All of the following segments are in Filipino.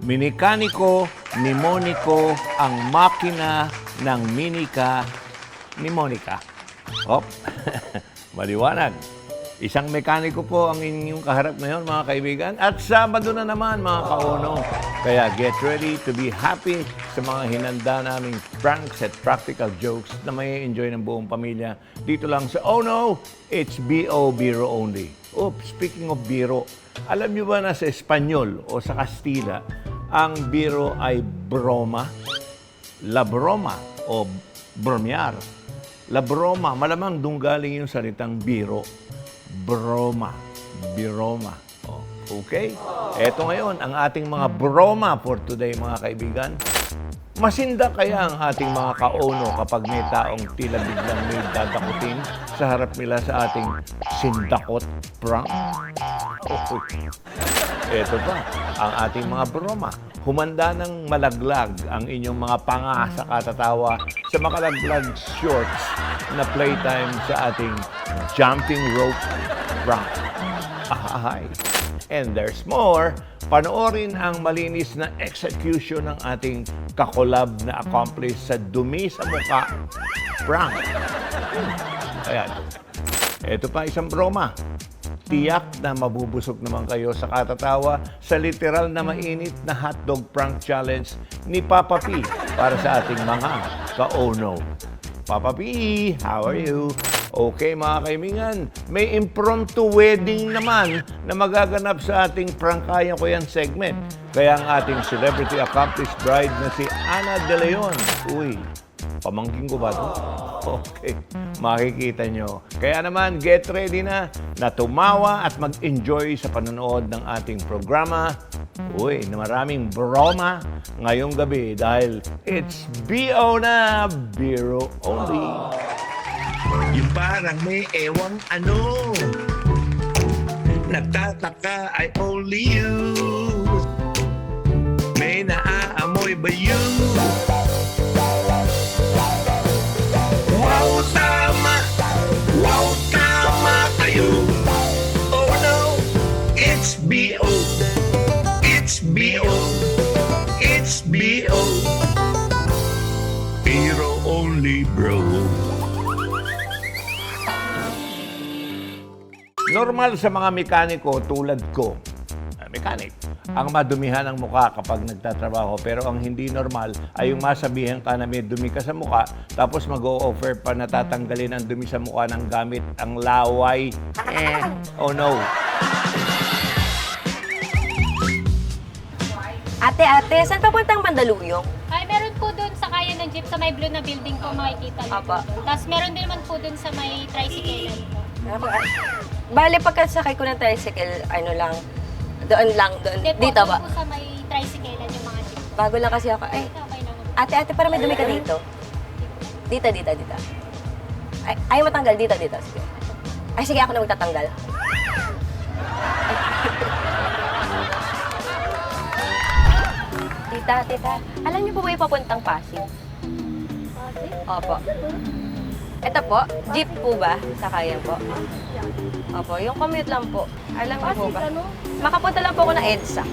Minikaniko ni Monico ang makina ng minika ni Monica. Hop, maliwanag. Isang mekaniko po ang inyong kaharap ngayon, mga kaibigan. At Sabado na naman, mga kauno. Kaya get ready to be happy sa mga hinanda naming pranks at practical jokes na may enjoy ng buong pamilya. Dito lang sa Oh No, it's B.O. Biro only. Speaking of biro, alam niyo ba na sa Espanyol o sa Kastila, ang biro ay broma? La broma o bromear. La broma, malamang doon galing yung salitang biro. Broma. Biroma. Okay? Eto ngayon, ang ating mga broma for today, mga kaibigan. Masinda kaya ang ating mga kauno kapag may taong tila biglang may dadakutin sa harap nila sa ating sindakot prank? Eto pa, ang ating mga broma. Humanda ng malaglag ang inyong mga panga sa katatawa sa makalaglag shorts na playtime sa ating jumping rope prank. Ahay! And there's more. Panoorin ang malinis na execution ng ating kakolab na accomplice sa dumi sa mukha prank. Ayan. Ito pa isang broma. Tiyak na mabubusog naman kayo sa katatawa sa literal na mainit na hotdog prank challenge ni Papa P para sa ating mga ka-ono. Papa P, how are you? Okay mga kaibigan, may impromptu wedding naman na magaganap sa ating Prangkaya Ko Yan segment. Kaya ang ating celebrity accomplished bride na si Ana De Leon. Uy, pamangking ko ba ito? Okay, makikita nyo. Kaya naman, get ready na tumawa at mag-enjoy sa panonood ng ating programa. Uy, na maraming broma ngayong gabi dahil it's B.O. na, Biro Only. Yung parang may ewang ano, nagtataka ay only you. May naaamoy ba yun? Wow, tama! Wow, tama kayo! Oh no, it's B.O. It's B.O. It's B.O. Biro only, bro. Normal sa mga mekaniko tulad ko, mekanik, ang madumihan ang mukha kapag nagtatrabaho. Pero ang hindi normal ay yung masabihan ka na may dumi ka sa mukha, tapos mag-o-offer pa na tatanggalin ang dumi sa mukha ng gamit ang laway. Oh no. Ate, saan papuntang Mandaluyong? Ay, meron po doon sa kaya ng jeep sa may blue na building po makikita niyo. Apa. Tapos meron din naman po doon sa may tricycle. Bale, pagkasakay ko ng tricycle, ano lang, doon. Dito ba? Doon po sa may tricycle yung mga jeep. Bago lang kasi ako. Ay, Okay lang. ate, parang may dumi ka dito. Dito. Ay, matanggal. Dito. Sige. Ay, sige, ako na magtatanggal. Tita, alam niyo po ba yung papuntang Pasig? Opo. Ito po, jeep po ba? Sakayan po. Opo, yung commute lang po. Alam niyo po ba? Makapunta lang po ako ng EDSA.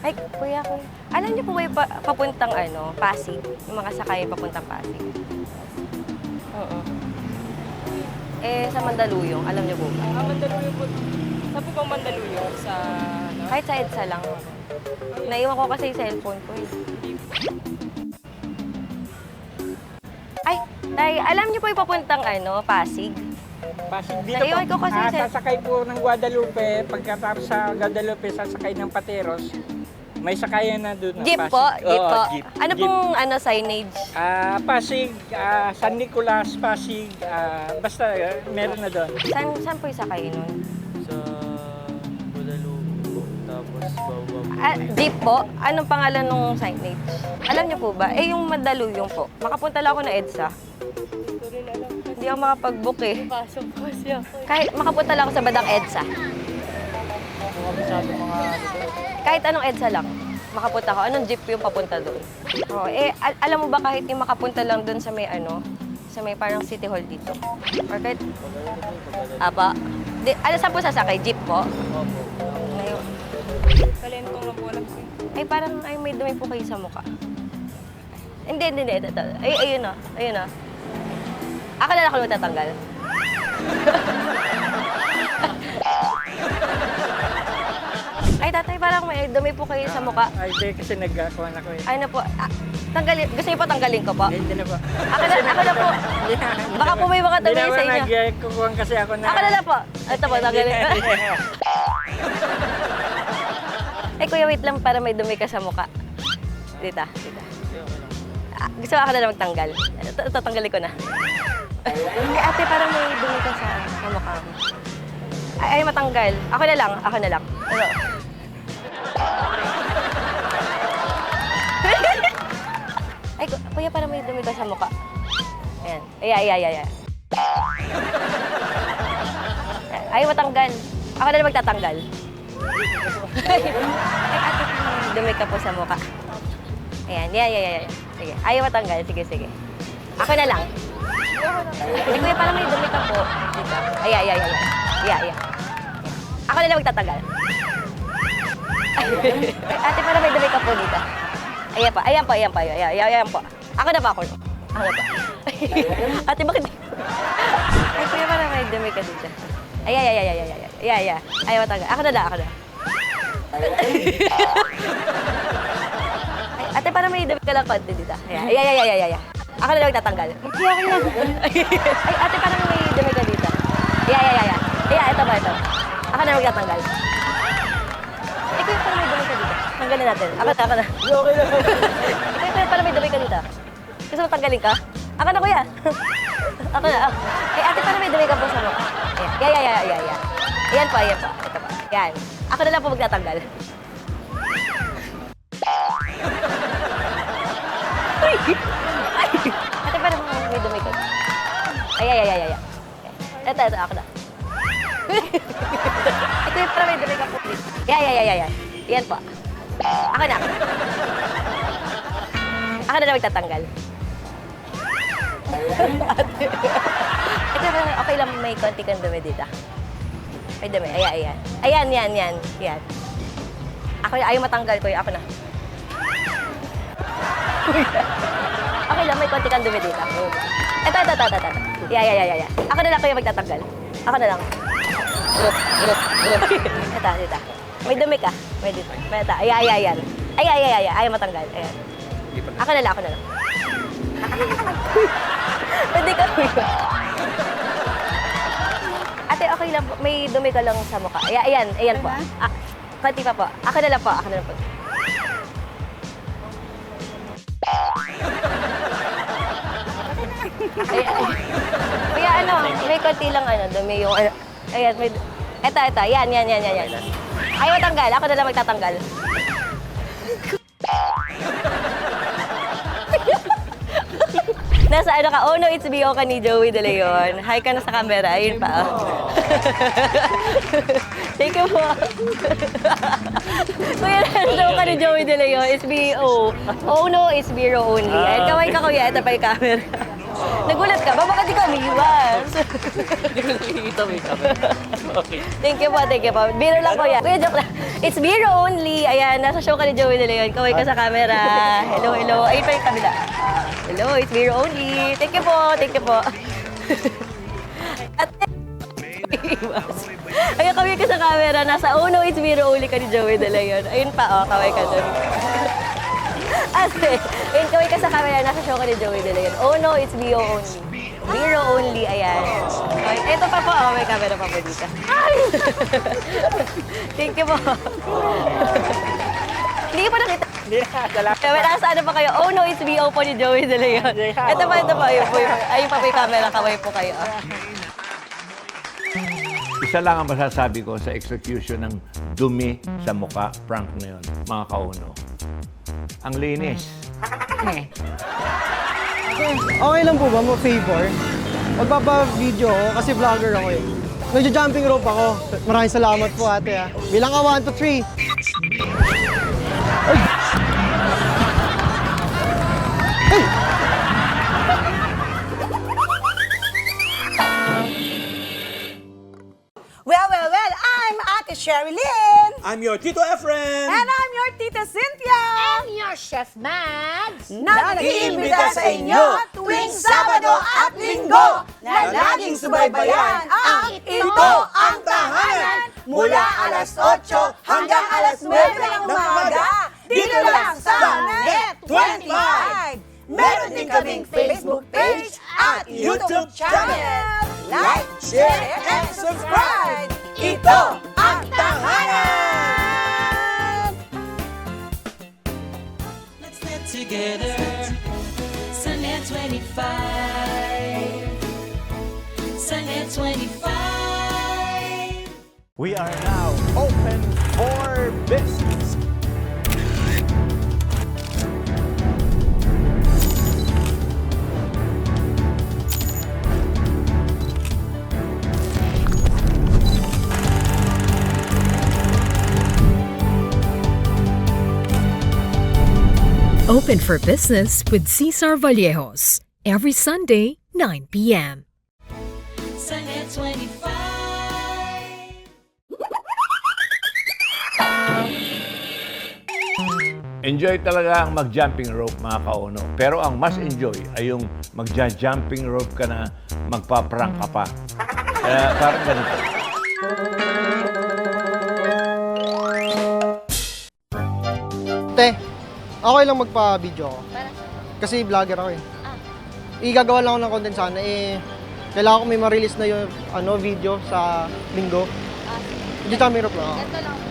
Ay, kuya. Alam niyo po ba yung papuntang Pasig? Yung mga sakayan papuntang Pasig? Oo. Sa Mandaluyong, alam niyo po ba? Mandaluyong po. Saan po bang Mandaluyong? Sa ano? Kahit sa EDSA lang. Naiwan ko kasi yung cellphone ko eh. Ay, Tay, alam niyo po yung papuntang Pasig? Pasig dito Naiwan ko kasi sa- sasakay po ng Guadalupe. Pagkatapos sa Guadalupe, sasakay ng Pateros. May sakayan na doon na Jeep Pasig. po, jeep Oo, po. jeep. Ano Jeep. pong signage? Pasig, San Nicolas, Pasig, basta meron na doon. Saan po yung sakay nun? Sa Guadalupe po, tapos bababa po. Jeep po? Anong pangalan ng signage? Alam niyo po ba? Yung Mandaluyong po. Makapunta lang ako ng EDSA. Hindi ako makapag-book eh. Pasok po siya. Kahit makapunta lang ako sa Badang EDSA. Masyado mga Kahit anong EDSA lang. Makapunta ako. Anong jeep yung papunta doon? Oh, alam mo ba kahit yung makapunta lang doon sa may sa may parang City Hall dito? Or kahit... Aba? Saan po sasakay? Jeep po? Ngayon. Kalentong lang po alam ko. Ay, parang may dumi po kayo sa mukha. Hindi. Ito. Ay, ayun o. Ako na lang ako matatanggal. Ay, tatay, parang may dumi po kayo sa mukha. Ay, di, kasi nagkakuha na ko eh. Ay na po. Tanggalin. Gusto niyo po tanggalin ko po? Hindi na po. Ako na po. Baka po may mga dumi sa inyo. Nagkukuha kasi ako na. Ako na lang po. Ito po, tanggalin. Ay, kuya, wait lang para may dumi ka sa mukha. Dita. Gusto ako na lang magtanggal. Ito, tanggalin ko na. Ay, ate, parang may dumi ka sa mukha mo. Ay, matanggal. Ako na lang. Ano? Ay, kuya, parang may dumi ka sa mukha. Ayan. Ay. Ay, matanggal. Ako na lang magtatanggal. Ay, ate, dumi ka po sa mukha. Ayan. Sige. Ayaw matanggal. Sige. Ako na lang. Ay, kuya, parang may dumi ka po. Dito. Ay. Ako na lang magtatanggal. Ay, ate, parang may dumi ka po dito. Ayan po. Ako na pa. Ate, bakit? Ay, kuya, parang may dumi ka dito. Ay. Ayaw matanggal. Ako na lang. Ay, ate, parang may dumi ka lang konti dito. Ay. Ako na lang magtatanggal. Okay lang. Ay, ate, parang may dumi ka dito. Ay. Ito ba? Ako na magtatanggal. Ay, kuya, parang may dumi ka dito. Tanggalin natin. Ako na. Okay lang. Ay, kuya, parang may dumi ka dito. Gusto mo tanggalin ka? Ako na, kuya. Ako na. Ay, ate, parang may dumi ka po sa mukha. Ayan. Ayan po. Ito po. Yan. Ako na lang po magtatanggal. Ay! Ate, parang may dumi ka. Ay. Ito, ako na. Ito yung parang may dumi ka po dito. Yan po. Ako na. Ako na lang magtatanggal. Ito, okay lang may konti kang dumi dito. May dumi. Ayan. Yan. Ako ayaw matanggal ko. Ako na. Okay lang, may konti kang dumi dito. Ito. Yeah. Ako na lang kayo magtatanggal. Ako na lang. Ito. May dumi ka. May dito. Ayan. Ay, ayaw matanggal. Ayan. Ako na lang. Pwede ka. Ate, okay lang po. May dumi ka lang sa mukha. Ayan po. Konti pa po. Ako na lang po. Kaya may konti lang dumi yung ayan, may Ito. Yan. Ayaw matanggal. Ako na lang magtatanggal. Nasa ka? Oh no, it's BO ka ni Joey De Leon. Hi ka na sa camera. Ayun pa. Thank you po. Kuya, nasa ka ni Joey De Leon. It's BO. Oh no, it's Biro only. Ayun, kaway ka kuya. Ito pa yung camera. Nagulat ka ba? Baka di ka umiwas. Hindi ko nakikita may camera. Okay. Thank you po. Biro lang kuya. Kuya, joke lang. It's Biro only. Ayan, nasa show ka ni Joey De Leon. Kaway ka sa camera. Hello. Ayun pa yung kabila. Hello, it's Biro only. Thank you po. At ayun, kaway ka sa camera. Nasa oh no, it's Biro only ka ni Joey De Leon. Ayun pa, kaway ka dun. Ate, ayun, kaway ka sa camera. Nasa show ka ni Joey De Leon. Oh no, it's Biro only. Biro only, ayan. Okay, ito pa po, may camera pa po dito. Thank you po. Hindi pa nakita. Kaya nasa ano pa kayo? Oh no, it's BO po ni Joey De Leon. Ito pa. Ayun pa yung camera, kaway po kayo. Isa lang ang masasabi ko sa execution ng dumi sa mukha, prank na yun, mga kauno. Ang linis. Okay lang po ba mag-favor? Magpapa-video ako kasi vlogger ako eh. Nagja-jumping rope ako. Maraming salamat po ate ah. Bilang ka 1, 2, 3. Ay! Ay! Well, I'm Ate Sherilyn. I'm your Tito Efren! And I'm your Tita Cynthia! I'm your Chef Mads! Na nag-iimbita sa inyo tuwing Sabado at Linggo na laging subaybayan ang Ito ang Tahanan mula alas 8 hanggang alas 9 ng umaga dito lang sa Net25. Meron din kaming Facebook page at YouTube channel. Like, share, and subscribe! Ito ang Tahanan! Let's get together, Sunday 25. Sunday 25. We are now open for business. Open for Business with Cesar Vallejos. Every Sunday, 9 p.m. Sunday 25. Enjoy talaga ang mag-jumping rope, mga kauno. Pero ang mas enjoy ay yung mag-jumping rope ka na magpa-prank ka pa. Kaya parang ganito. Te, okay lang magpa-video ako. Kasi vlogger ako eh. Igagawa lang ako ng content sana eh. Kailangan ko may ma-release na yung video sa linggo. Hindi kami hirap lang ako. Ito lang po.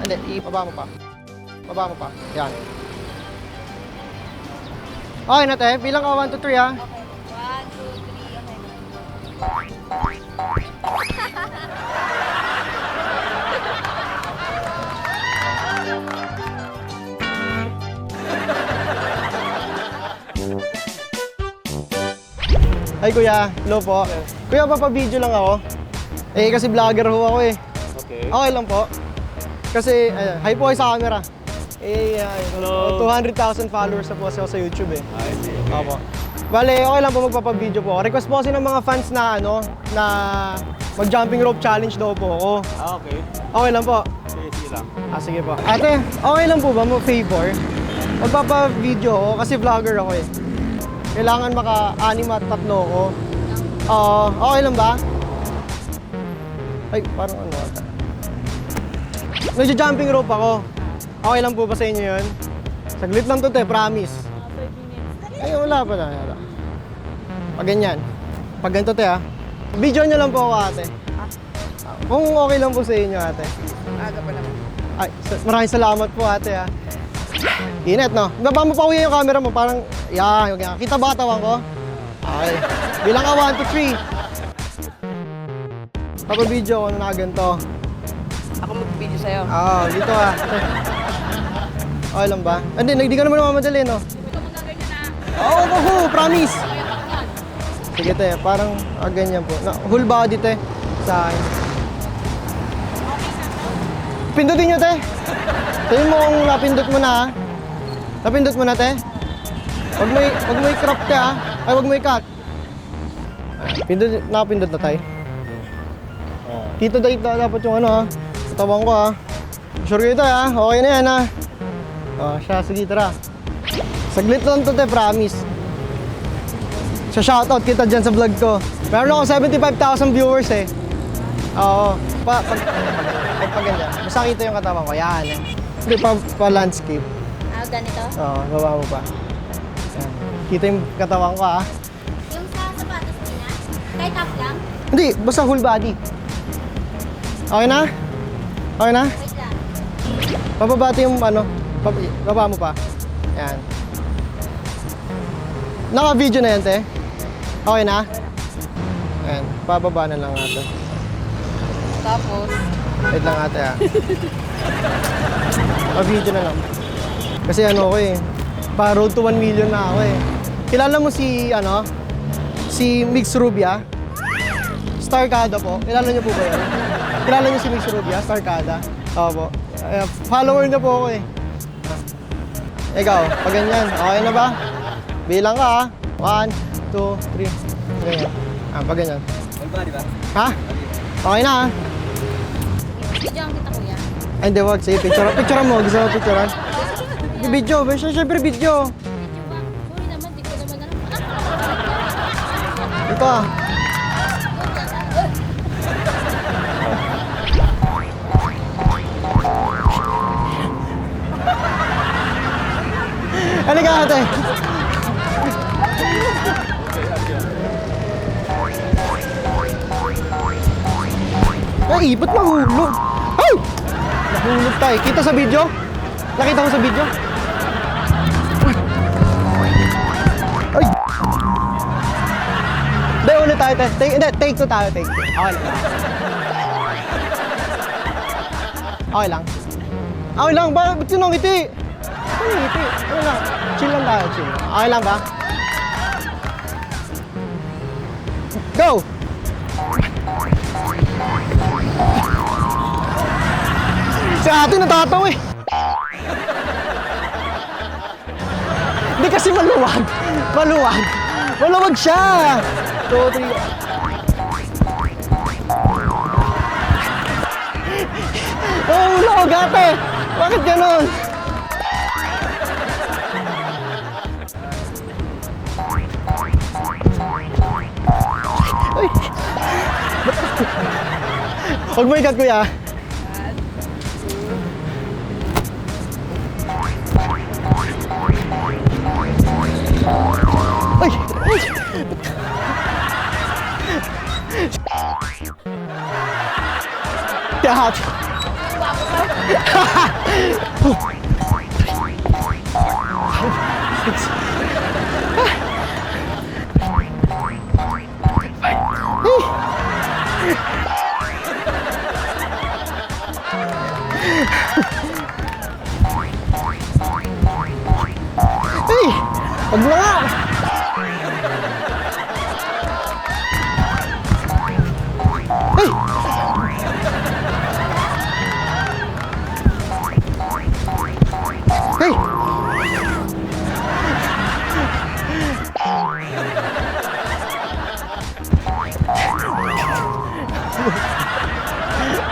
Hindi, ibaba mo pa. Baba mo pa. Yan. Okay na te, bilang ka 1, 2, 3 ha. Okay. 1, 2, 3, okay. Ay kuya, hello po. Kuya, papabideo lang ako. Eh kasi vlogger ho ako eh. Okay. Okay lang po. Kasi, hi po kayo sa camera. Eh, 200,000 followers na po ako sa YouTube eh. Opo. Bale, okay lang po magpapabideo po. Request po kasi ng mga fans na na mag-jumping rope challenge daw po ako. Okay. Okay lang po. Sige lang. Sige po. Ate, okay lang po ba favor? Magpapabideo ako kasi vlogger ako eh. Kailangan maka-6 at 3 ako. Okay lang ba? Ay, parang ano ata. Nagja-jumping rope ako. Okay lang po ba sa inyo yun? Saglit lang to te, promise. Ay, wala pa na. Pag ganyan. Pag ganito te ha. Video nyo lang po ako ate. Kung okay lang po sa inyo ate. Aga pa naman. Ay, maraming salamat po ate ha. Init no? Baba mo pa kuya yung camera mo, parang, yan. Kita ba katawan ko? Okay. Bilang ka 1, 2, 3. Papabidyo ko na ganito. Ako mag-video sa'yo. Dito ah. Okay lang ba? Hindi ka naman mamadali, no? Oo, promise. Sige, te. Parang ganyan po. Whole body, te. Sa akin. Pindutin nyo, te. Tingin mo kung napindot mo na, ha? Napindot mo na, te. Wag mo i-crop, te, ha? Ay, wag mo i-cut. Nakapindot na, tayo. Dito dapat yung ano, ha? Katawan ko, ha? Sure kayo, te, ha? Okay na yan, ha? Siya, sige, tara. Saglit lang to, te, promise. Sa shoutout kita dyan sa vlog ko. Meron ako 75,000 viewers, eh. Oo. Pag ganyan. Basta kita yung katawan ko. Yan, eh. Hindi, pa-landscape. Ganito? Oo, baba mo pa. Yan. Kita yung katawan ko, ha? Yung sa sapatos nila? Kahit half lang? Hindi, basta whole body. Okay na? Okay na? Wait lang. Pababati yung baba mo pa. Yan. Naka-video na yan, te. Okay na? Ayan, pababa na lang natin. Tapos, Wait lang ate, ha. Pa-video na lang. Kasi ko eh. Pa-road to 1 million na ako eh. Kilala mo si Mix Rubia? Starcada po. Kilala niyo po ba yun? Kilala niyo si Mix Rubia? Starcada? Opo. Follower na po ako eh. Ikaw, pag ganyan, okay na ba? Bilang ka ha. 1, 2, 3. Ganyan. Pag ganyan. Whole body ba? Ha? Okay na ha? Video ang kita, kuya. Ay, hindi, wag. Sige, picture. Picture mo. Gusto mo picturean? Video. Siyempre, video. Sorry naman, di ko naman alam. Ito ah. Ano ka ate? Ay, ba't mahulog? Ay! Nahulog tayo. Kita sa video? Nakita mo sa video? Ay! Hindi, ulit tayo. Take 2 tayo. Take 2. Okay lang. Okay lang. Okay lang. Ba't yun ang ngiti? Ano yung ngiti? Ano lang? Chill lang tayo. Chill. Okay lang ba? Go! Si ate natatawa eh. Hindi kasi maluwag. Maluwag siya. 2, 3. Oh, maluwag ate. Bakit ganon? Ay. Huwag mo ikat kuya. Ay! Ay! Tiyahat! Ay! Wag mo nga! Ay! Hey!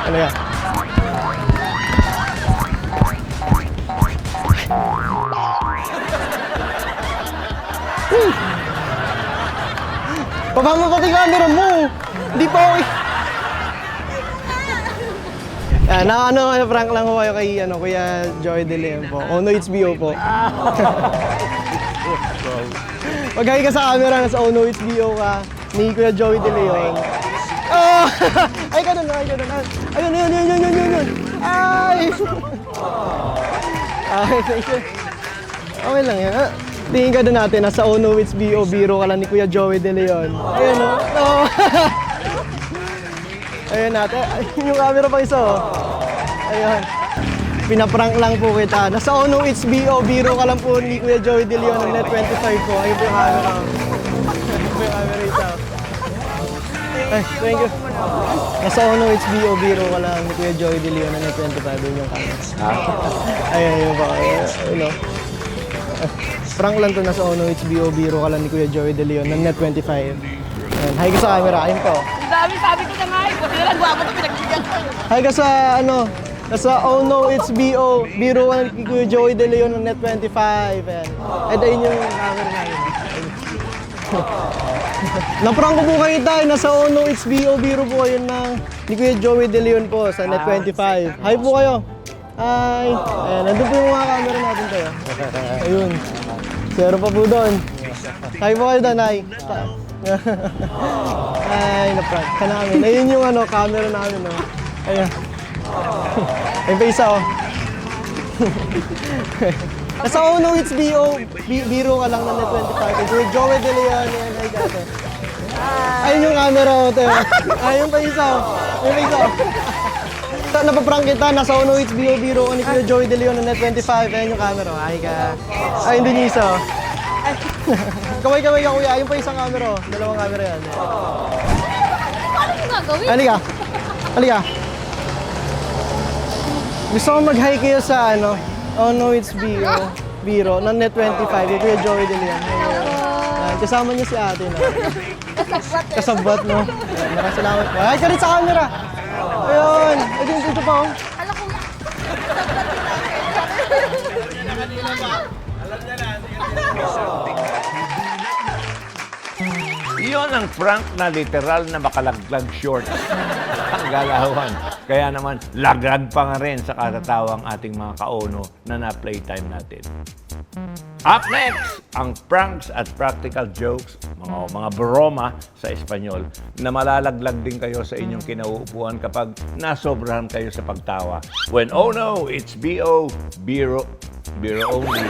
Ano yan? Baba mo pati camera mo! Hindi pa okay. Prank lang ko kayo kay Kuya Joey De Leon po. Ono HBO po. Mag-hi ka sa camera, nasa Ono HBO ka ni Kuya Joey De Leon. Oh! Ay, ganun. Ayun. Ay! Ay, thank you. Okay lang yan. Tingin ka doon natin, nasa Ono HBO, biro ka lang ni Kuya Joey De Leon. Ayun o. Oh. Ayun natin. Ayun yung camera pa isa o. Ayun. Pinaprank lang po kita. Nasa Ono HBO, biro ka lang po ni Kuya Joey De Leon ng Net25 po. Ayun po yung camera. Ayun po yung camera isa. Ay, thank you. Nasa Ono HBO, biro ka lang ni Kuya Joey De Leon ng Net25. Ayun yung camera. Ayun yung pa. Ayun o. Prank lang to, nasa Ono HBO, biro ka lang ni Kuya Joey De Leon ng Net25. Ayan, hi ka sa camera, ayun po. Ang dami sabi ko na nga eh. Buti na lang gwapo na pinagbigyan ko. Hi ka sa nasa Ono HBO, biro ka lang ni Kuya Joey De Leon ng Net25. Ayan. Ayun yung camera namin. Naprank ko po kayo tayo, nasa Ono HBO, biro po kayo ni Kuya Joey De Leon po sa Net25. Hi po kayo. Hi! Ayan, nandun po yung mga camera natin tayo. Ayun. Zero pa po doon. Hi po kayo doon, hi. Ay, na-prank ka namin. Ayun yung camera namin. Ayun. Ayun pa isa, oh. Nasa Ono HBO, biro ka lang ng Net25. Kuya Joey De Leon. Ayan, hi dati. Ayun yung camera, oh. Ayun pa isa, oh. Ayun pa isa, oh. Napaprank kita, nasa Ono HBO, biro ka ni Kuya Joey De Leon ng Net25. Ayan yung camera. Ay ka. Ay, hindi niya isa. Kaway-kaway ka kuya. Ayun pa isang camera. Dalawang camera yan. Paano mo gagawin? Halika. Gusto ko mag-hi kayo sa Ono HBO, biro ng Net25. Kay Kuya Joey De Leon. Ayan, kasama niya si ate. Kasabwat, no? Ayan, maraming salamat po. Hi ka rin sa camera. Ayun. Ayun, dito pa, oh. Hala kuya. Iyon ang prank na literal na makalaglag shorts. Ang galawan. Kaya naman, laglag pa nga rin sa katatawang ating mga kaono na na-playtime natin. Up next, ang pranks at practical jokes, mga broma sa Espanyol, na malalaglag din kayo sa inyong kinauupuan kapag nasobrahan kayo sa pagtawa. When oh no, it's BO, Biro only.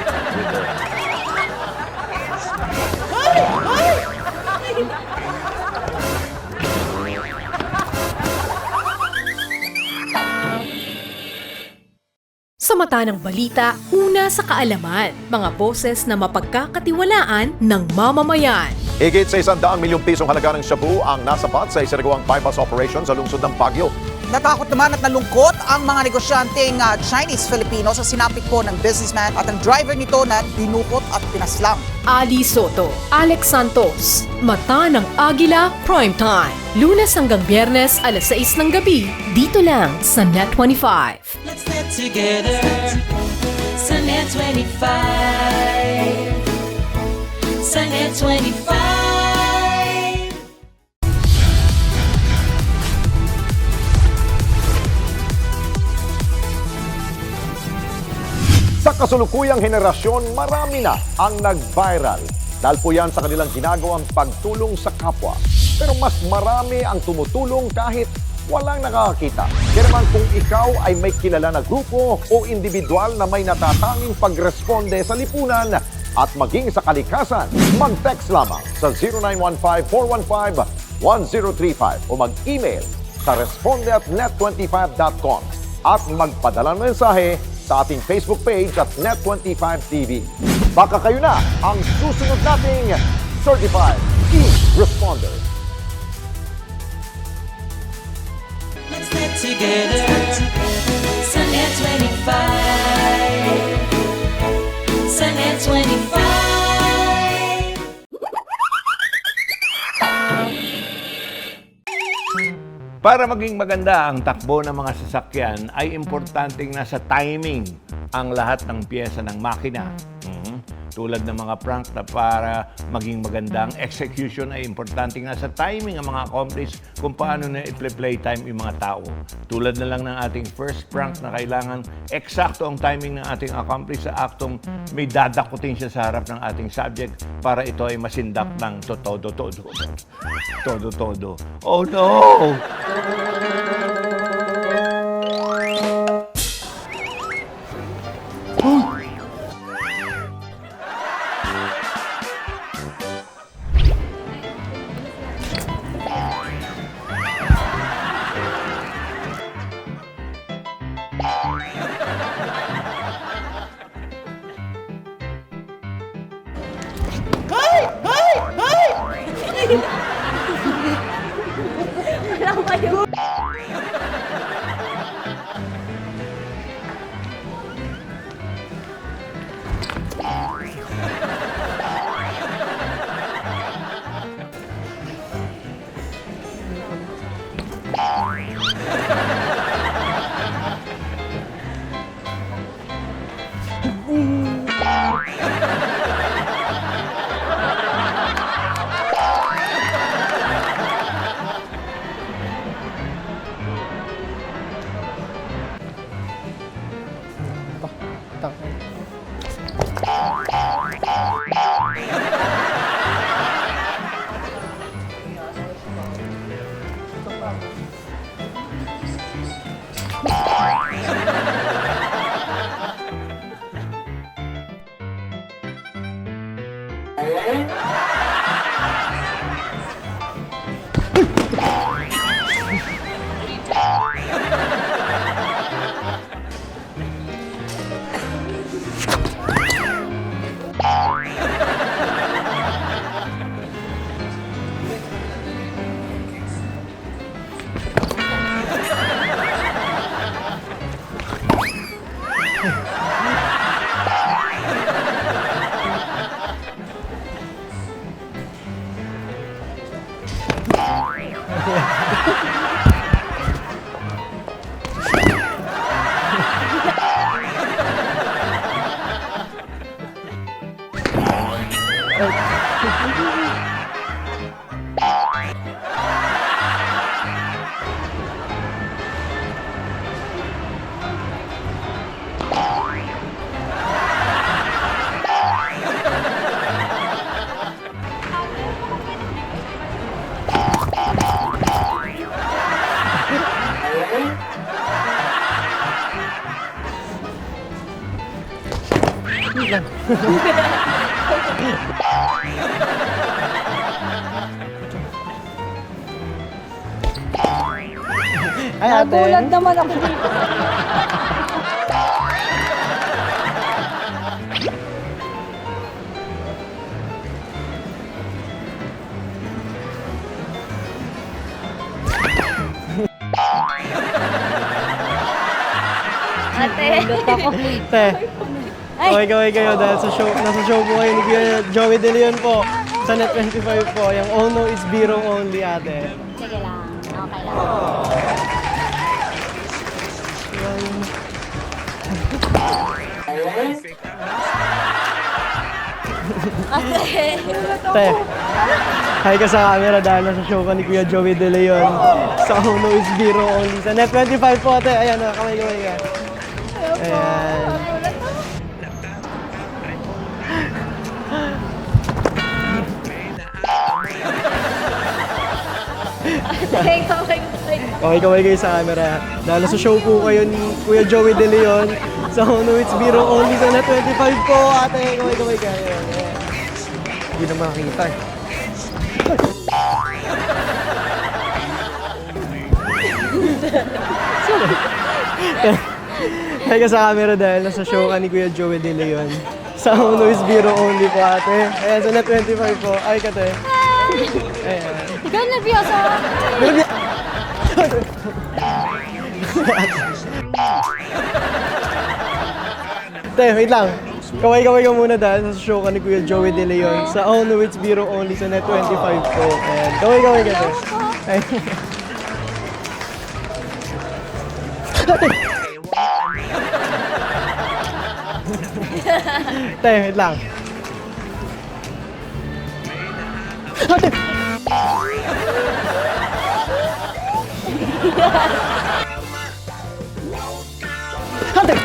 Sa mata ng balita, una sa kaalaman, mga boses na mapagkakatiwalaan ng mamamayan. Higit sa 100 milyong pisong halaga ng shabu ang nasapat sa isinagawang bypass operation sa lungsod ng Baguio. Natakot naman at nalungkot ang mga negosyanteng Chinese-Filipino sa sinapit po ng businessman at ang driver nito na dinukot at pinaslang. Ali Soto, Alex Santos, Mata ng Agila Primetime. Lunes hanggang Biyernes, alas 6 ng gabi, dito lang sa Net25. Let's get together. Sa Net 25. Sa Net 25. Sa kasulukuyang henerasyon, marami na ang nag-viral. Dahil po yan sa kanilang ginagawang pagtulong sa kapwa. Pero mas marami ang tumutulong kahit walang nakakakita. Kaya naman kung ikaw ay may kilala na grupo o individual na may natatanging pagresponde sa lipunan at maging sa kalikasan, mag-text lamang sa 0915-415-1035 o mag-email sa responde@net25.com at magpadala ng mensahe sa ating Facebook page at Net25 TV. Baka kayo na ang susunod nating Certified E-Responder. Let's get together. Sa Net 25. Sa Net 25. Para maging maganda ang takbo ng mga sasakyan, ay importanteng nasa timing ang lahat ng piyesa ng makina. Tulad ng mga prank na para maging maganda ang execution ay importanteng nasa timing ang mga accomplice kung paano na i-playtime yung mga tao. Tulad na lang ng ating first prank na kailangan eksakto ang timing ng ating accomplice sa aktong may dadakutin siya sa harap ng ating subject para ito ay masindak ng todo-todo. Todo-todo. Oh no! Ay, ate. Nagulat naman ako dito. Ate. Te, kaway-kaway kayo dahil nasa show po kayo ni Kuya Joey De Leon po sa Net25 po. Yung Oh No, It's Biro Only, ate. Sige lang. Okay lang. Te, hi ka sa camera dahil nasa show ka ni Kuya Joey De Leon sa Oh No, It's Biro Only. Sa Net25 po, ate. Ayan, kamay-kamay ka. Ayan. Kaway-kaway kayo sa camera. Dahil nasa show po kayo ni Kuya Joey De Leon sa Oh No, It's Biro Only sa Net25 po, ate. Kaway-kaway kayo. Ayan. Hindi na makakita eh. Hi ka sa camera dahil nasa show ka ni Kuya Joey De Leon sa Oh No, It's Biro Only po, ate. Ayan, sa Net25 po. Ay ka, te. Ayan. Ikaw nervyoso. Te, wait lang. Kaway-kaway ka muna dahil nasa show ka ni Kuya Joey De Leon sa Oh No, It's Biro Only sa Net25 po. Ayan. Kaway-kaway ka, te. Ayan. Te, wait lang. Ate! Ate!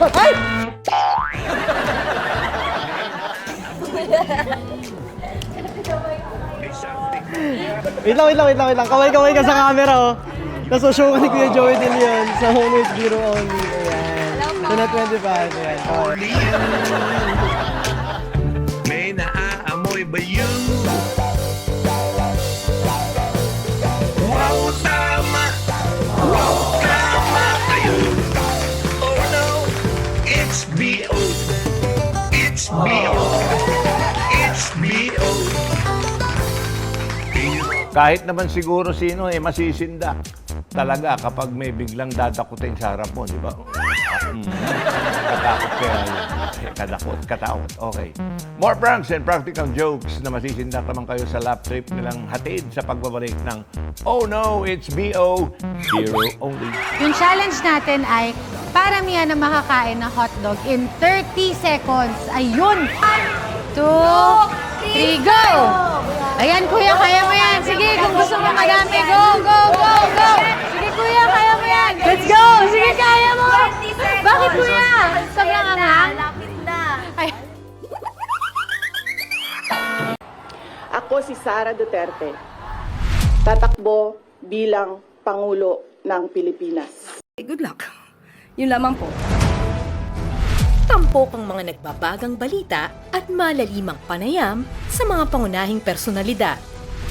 Ay! Wait lang. Kaway-kaway ka sa camera, oh. Nasa show ka ni Kuya Joey De Leon sa Oh No, It's Biro Only. Ayan. Sa Net25. Ayan. Kaway. May naaamoy ba yun? Wow, tama! Wow, tama kayo! Oh no, it's B.O. It's B.O. It's B.O. Kahit naman siguro sino masisindak talaga kapag may biglang dadakutin sa harap mo, di ba? Katakot kaya yun. Katakot. Okay. More pranks and practical jokes na masisindak naman kayo sa lap trip nilang hatid sa pagbabalik ng Oh No, It's B.O. Biro Only. Yung challenge natin ay paramihan na makakain ng hotdog in 30 seconds. Ayun! 1, 2, 3, go! Ayan, kuya, kaya mo yan. Sige, kung gusto mo madami, go, go, go, go! Sige, kuya, kaya mo yan. Let's go! Sige, kaya mo! Bakit, kuya? Sobrang anghang? Lapit na. Ako si Sara Duterte. Tatakbo bilang Pangulo ng Pilipinas. Good luck. Yun lamang po. Tampok ang mga nagbabagang balita at malalimang panayam sa mga pangunahing personalidad,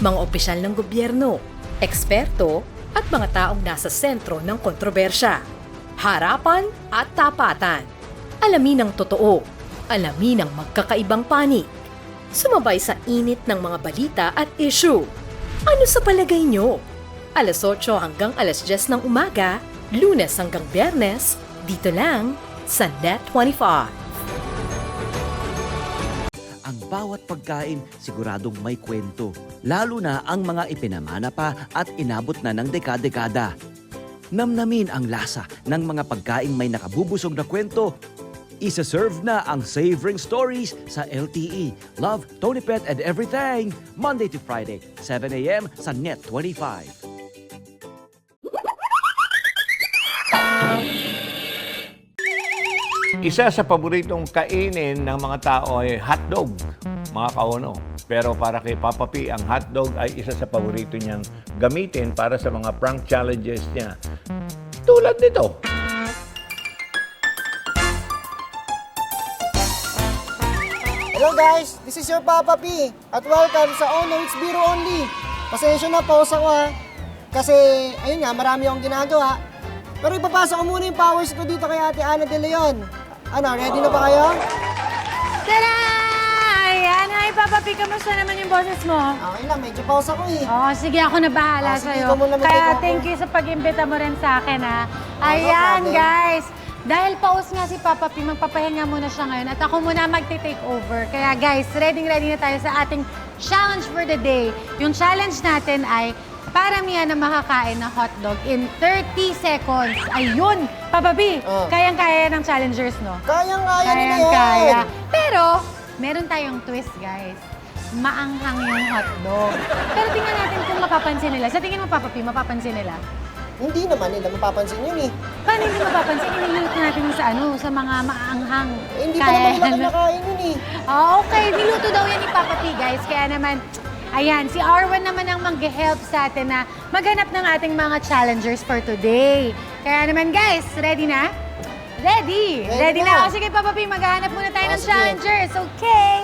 mga opisyal ng gobyerno, eksperto at mga taong nasa sentro ng kontrobersya. Harapan at tapatan. Alamin ang totoo. Alamin ang magkakaibang panig. Sumabay sa init ng mga balita at issue. Ano sa palagay nyo? Alas 8 hanggang alas 10 ng umaga, Lunes hanggang Biyernes, dito lang sa Net 25. Ang bawat pagkain siguradong may kwento, lalo na ang mga ipinamana pa at inabot na ng dekada-dekada. Namnamin ang lasa ng mga pagkaing may nakabubusog na kwento. Isa-serve na ang Savoring Stories sa LTE. Love, Tony Pet and Everything. Monday to Friday, 7 a.m. sa Net 25. Isa sa paboritong kainin ng mga tao ay hotdog, mga kauno. Pero para kay Papa P, ang hotdog ay isa sa paborito niyang gamitin para sa mga prank challenges niya. Tulad nito. Hello guys, this is your Papa P at welcome sa Oh No It's Biro Only. Pasensya na, pause ako ha. Kasi, ayun nga, marami akong ginagawa. Pero ipapasa ko muna yung powers ko dito kay Ate Ana De Leon. Ano, ready na ba kayo? Tada! Ayan, hi Papa P, kamusta naman yung boses mo? Okay lang, medyo pause ako eh. Oo, sige, ako na bahala sige, sa'yo. ikaw muna Kaya mag-take over. thank you sa pag-imbita mo rin sa akin, ha. Ayan, problem. guys. Dahil pause nga si Papa P, magpapahinga muna siya ngayon at ako muna magte-take over. Kaya guys, ready na tayo sa ating challenge for the day. Yung challenge natin ay paramihan na makakain na hotdog in 30 seconds. Ayun! Papa P, kayang-kaya ng challengers, no? Kayang-kaya nila yan. Kayang-kaya. Pero, meron tayong twist, guys. Maanghang yung hotdog. Pero tingnan natin kung mapapansin nila. Sa tingin mo, Papa P, mapapansin nila? Hindi naman nila mapapansin yun eh. Paano hindi mapapansin? Iniluto natin yung sa mga maanghang. Hindi pa naman nila kinakain yun eh. Okay. Niluto daw yan ni Papa P, guys. Kaya naman, ayan, si Arwen naman ang mag-help sa atin na maghanap ng ating mga challengers for today. Kaya naman, guys, ready na? Ready! Ready na. O sige, Papa P, maghahanap muna tayo ng challengers. Okay.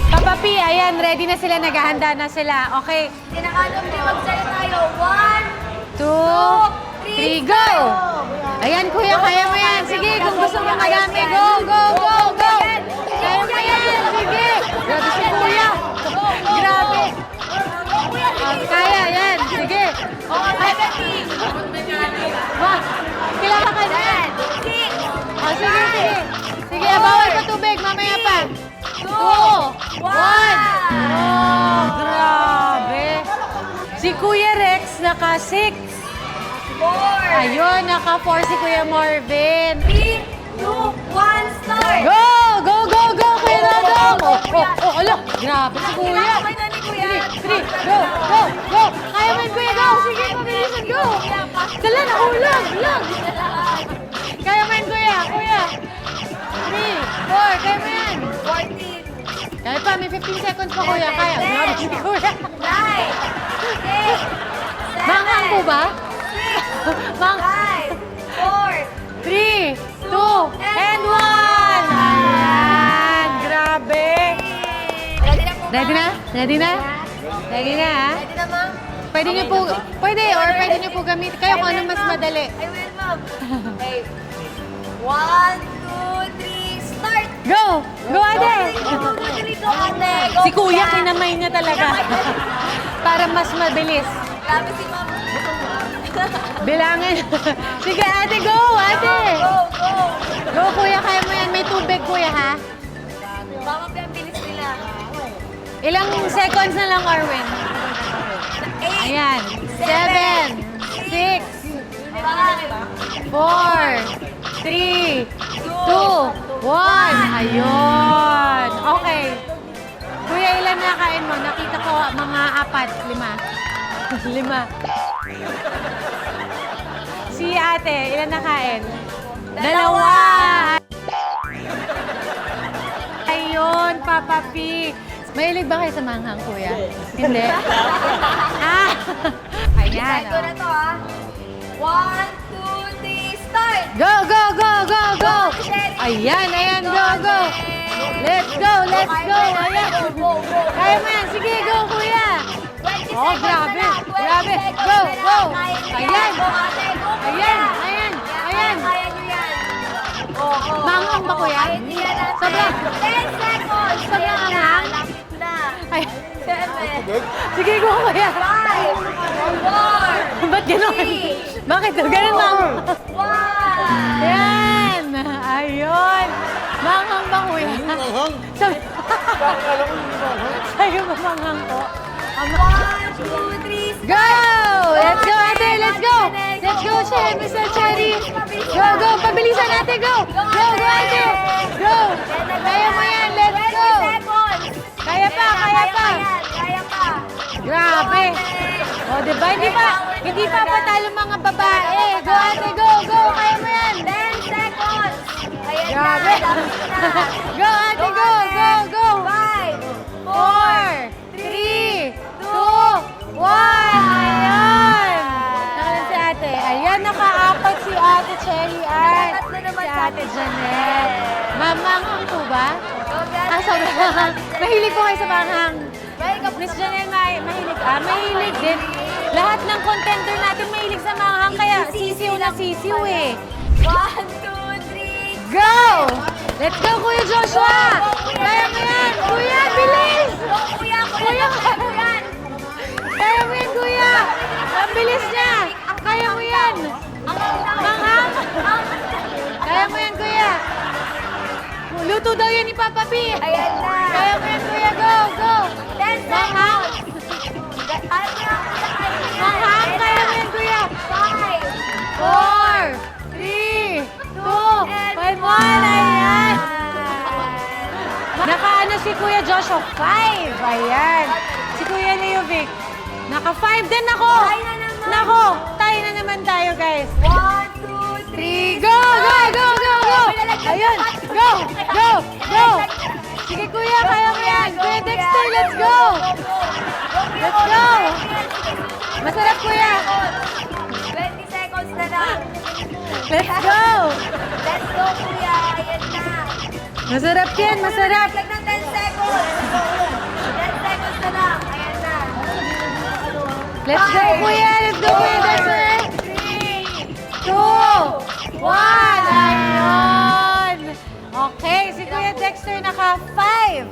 Papa P, ayan, ready na sila, naghahanda na sila. Okay. Tinakadong di magsaya tayo. 1, 2, 3, go! Ayan, kuya, kaya mo yan. Sige, kung gusto mo magami, go, go, go, go! Kaya mo yan, sige! Grabe si kuya! Grabe! Kaya, yan, sige! Wah, kilala ka dyan! Sige, sige! Sige, bawal pa tubig, mamaya pa! 2, 1! Oh, grabe! Si Kuya Rex naka-6. 4. Ayun, naka-4 si Kuya Marvin. 3, 2, 1, start! Go! Go, go, go, Kuya Dodong! Oh, ala! Grabe si Kuya! Okay na ni Kuya. 3, go, go, go! Kaya mo yun, Kuya, go! Sige, pabilisan, go! Dala, nahulog! Lag! Kaya mo yun, Kuya! Kuya! 3, 4, kaya mo yan! 14. Kaya pa, may 15 seconds pa, Kuya. Kaya. Grabe si Kuya. 9, 8, 7, Manghang po ba? 5, 4, 3, 2, and 1! Ayan! Grabe! Ready na po ba? Ready na? Ready na? Ready na, ha? Ready na, ma'am? Pwede niyo po, pwede, or pwede niyo po gamitin. Kayo kung ano mas madali. I will, ma'am. Okay. 1, 2, 3, start! Go! Go, ate! 1, 2, 3, go, ate! Go, Si Kuya, kinamay niya talaga. Para mas mabilis. Grabe si ma'am. Bilangin. Sige, ate, go! Ate! Go, go! Go, Kuya, kaya mo yan. May tubig, Kuya, ha? Mama, ang bilis nila. Ilang seconds na lang, Arwen? 8, Ayan. 7, 6, 5, 4, 3, 2, 1. Ayun. Okay. Kuya, ilan nakain mo? Nakita ko mga 4, 5. 5. Si ate, ilan nakain? 2. Ayun, Papa P. Mahilig ba kayo sa manghang, Kuya? Hindi? Ayan. Decide ko na to, ha? 1, 2, 3, start! Go, go, go, go, let's go. Ayan. Kaya mo yan. Sige, go, kuya. Oh, grabe. Grabe. Go, go. Ayan. Ayan, ayan, ayan. Manghang ba, kuya? Sobrang. 10 seconds. Sobrang anghang. Ay. 7. Sige, go, kuya. 5. 4. Ba't gano'n? Bakit? Ganun, ma'am. 1. Yan. Ayun. Manghang ba, kuya? Manghang? Sabi mo, manghang ko. 1, 2, 3, Go! Let's go, ate! Let's go! Let's go, Mr. Cherry! Go, go! Pabilisan natin! Go! Go, go, ate! Go! Kaya mo yan! Let's go! Kaya pa! Kaya pa! Kaya pa. Grabe! O, diba? Hindi pa patalo mga babae! Go, ate! Go! Go! Kaya mo yan! 10 seconds. Ayan Grabe! na. Tapos na. Go, ate! Go! Go! Go! 5, 4, 3, 2, 1! Ayan! Nakalan si ate. Ayan, nakaapat si ate Cherry Ann. Tatlo naman Si sa ate Janet. Mamanghang po ba? Sobrang mahilig po kayo sa manghang. Miss Janelle, mahilig. Mahilig din. Lahat ng contender natin mahilig sa manghang, kaya sisiw na sisiw eh. 1, 2, 3. Go! Let's go, Kuya Joshua! Kaya mo yan! Kuya, bilis! Kuya, Kuya, kaya mo yan, Kuya! Ang bilis niya! Kaya mo yan! Manghang! Kaya mo yan, Kuya! Luto daw yan ni Papa B! Ayan na. Kaya mo yan, Kuya! Go! Go! 10 Manghang! Manghang! Kaya mo yan, Kuya! 4, 3, 2, 1, ayan! Nakaano si Kuya Joshua? 5! Ayan! Si Kuya Leovic. Naka-5 din ako! Nako! Tayo na naman tayo, guys. 1, 2, 3, go! Go! Go! Go! Go! Ayun! Go! Go! Go! Sige, Kuya, kaya mo yan! Kuya Dexter, let's go! Let's go! Masarap, Kuya! 20 seconds na lang. Let's go! Let's go, kuya. Ayan na. Masarap yan, masarap! Lag ng 10 seconds. 10 seconds na lang. Ayan na. Let's go, Kuya! Let's go, Kuya Dexter! 2, 1, ayun! Okay, si Kuya Dexter naka-5.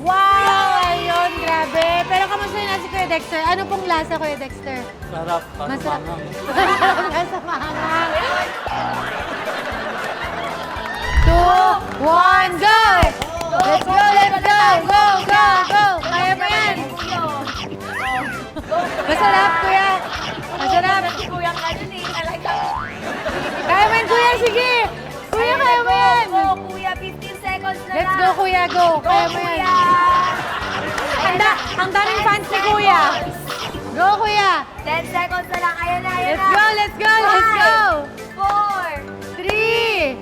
Wow, ayun, grabe. Pero kamusta na si Kuya Dexter? Ano pong lasa, Kuya Dexter? Sarap. Masarap. Masarap na sa manghang. 2, 1, go! Let's go, let's go! Go, go, go! Kaya mo yan! Masarap, Kuya! Masarap! Kuya ka dun eh. Talaga. Kaya mo yan, Kuya! Sige! Kuya, kaya mo yan! Go, kuya. 15 seconds na lang. Let's go, Kuya! Go! Kaya mo yan! Ang daming fans ni Kuya! Go, Kuya! 10 seconds na lang. Ayan na, ayan Let's go, let's go, let's go! 4, 3,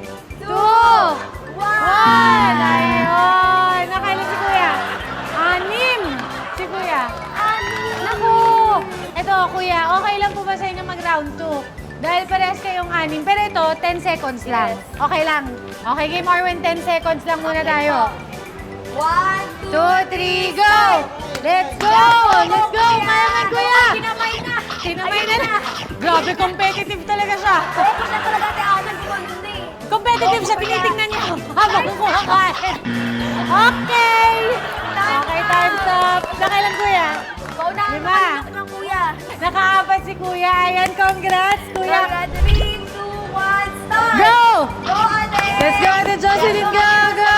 2, 1! Ayun! Nakailan si Kuya? 6 si Kuya. Naku! Ito, Kuya, okay lang po ba sa inyo mag-round 2? Dahil parehas kayong 6. Pero ito, 10 seconds lang. Okay lang. Okay, Game Arwen, 10 seconds lang muna tayo. 1, 2, 3, go! Let's go! Let's go! Kaya nga, Kuya! Tinamay na. Tinamay na! Grabe, competitive talaga siya. Hindi siya talaga tiyanan ko nun eh. Competitive siya, tinitingnan niya habang kumakain. Okay! Okay, time's up. Nakailan, Kuya? Paunahan 5. naman ng kuya. Nakaapat si Kuya. Ayan, congrats, Kuya. 3, 2, 1, start! Go! Go, ate! Let's go, Ate Jocelyn. Go, go!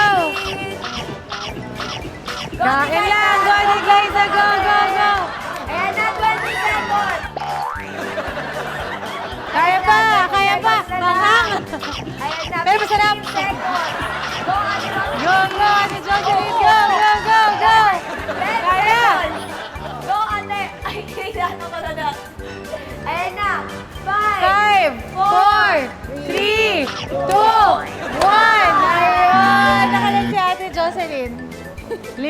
Kakin lang. Go, Ate Glyza. Go, go, go! Ayan na, 20 seconds! Kaya pa, kaya pa. Manghang. Ayan na, Pero masarap. 15 seconds! Go, ate! Go, go, Ate Jocelyn. Go, go, go, go! 10 Kaya! seconds! Go, ate! Ay, kailangan ko na na. Ayan na, 5, 5, 4, 3, 2, 1. Ayun! Nakalan si Ate Jocelyn. 5,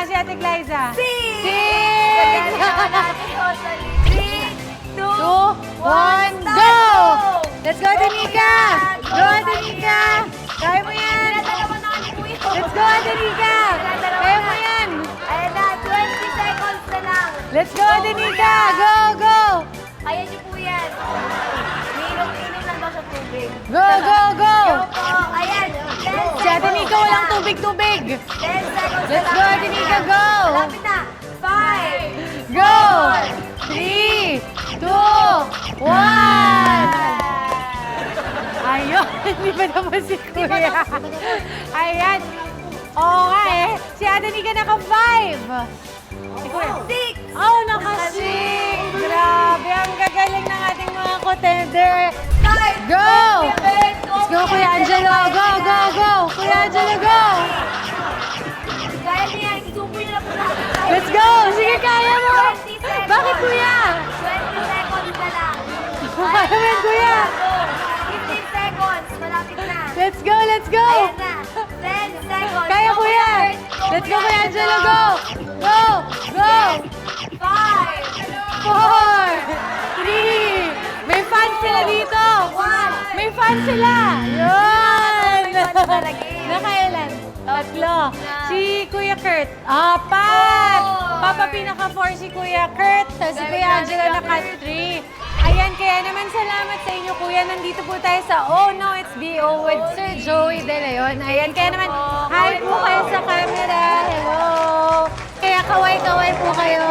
si Ate Glyza. 6! 3, 2, 2, 1, go! Let's go, Ate Nika! Go, Ate Nika! Kaya mo yan! Pinatalaman na ni kuya. Let's go, Ate Nika! Go, go! Kaya niyo po yan. Inom lang daw sa tubig. Go, go, go! Go po. Ayan. 10 seconds. Si Ate Nika walang tubig-tubig. 10 seconds. Let's go, Ate Nika, go! Malapit na. 5. Go! 3, 2, 1! Ayun, hindi pa naman si Kuya. Ayan. Oo nga eh. Si Ate Nika naka-5. Si Kuya. 6. Oh, naka-6. Grabe, ang gagaling ng ating mga contender. Go! Let's go, Kuya Angelo. Go, go, go! Kuya Angelo, go! Kaya niya. Isubo niyo na po natin. Let's go! Sige, kaya mo! 20 seconds. Bakit, Kuya? 20 seconds na lang. Kaya mo yan, Kuya! 15 seconds. Malapit na. Let's go, let's go! Ayan na. 10 seconds. Kaya, Go, Kuya! Go, Let's go, Kuya Kuya Angelo, go! Go! Go! 5. 4, 3, may fans sila dito! 1. May fans sila! Yun! talaga eh. Nakailan? Tatlo. Si Kuya Kurt. Apat! Papa pinaka-4 si Kuya Kurt. Si Kuya Angelo naka-3. Ayan, kaya naman salamat sa inyo, Kuya. Nandito po tayo sa Oh No, It's BO with Sir Joey De Leon. Ayan, kaya naman, hi po kayo sa camera. Hello! Kaya kaway-kaway po kayo.